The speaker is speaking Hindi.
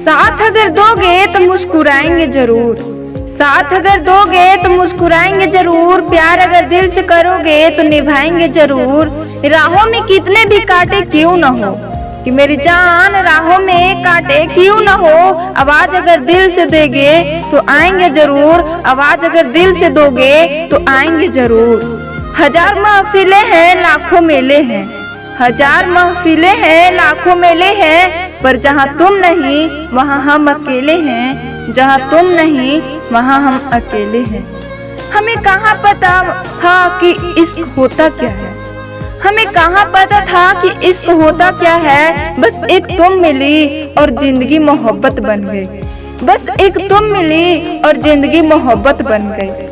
साथ अगर दोगे तो मुस्कुराएंगे जरूर, साथ अगर दोगे तो मुस्कुराएंगे जरूर, प्यार अगर दिल से करोगे तो निभाएंगे जरूर। राहों में कितने भी कांटे क्यों न हो कि मेरी जान, राहों में कांटे क्यों न हो, आवाज अगर दिल से देगे तो आएंगे जरूर, आवाज अगर दिल से दोगे तो आएंगे जरूर। हजार महफिलें हैं लाखों मेले हैं, हजार महफिलें हैं लाखों मेले हैं, पर जहाँ तुम नहीं वहाँ हम अकेले हैं, जहाँ तुम नहीं वहाँ हम अकेले हैं। हमें कहाँ पता था कि इश्क होता क्या है, हमें कहाँ पता था कि इश्क होता क्या है। बस एक तुम मिली और जिंदगी मोहब्बत बन गई, बस एक तुम मिली और जिंदगी मोहब्बत बन गई।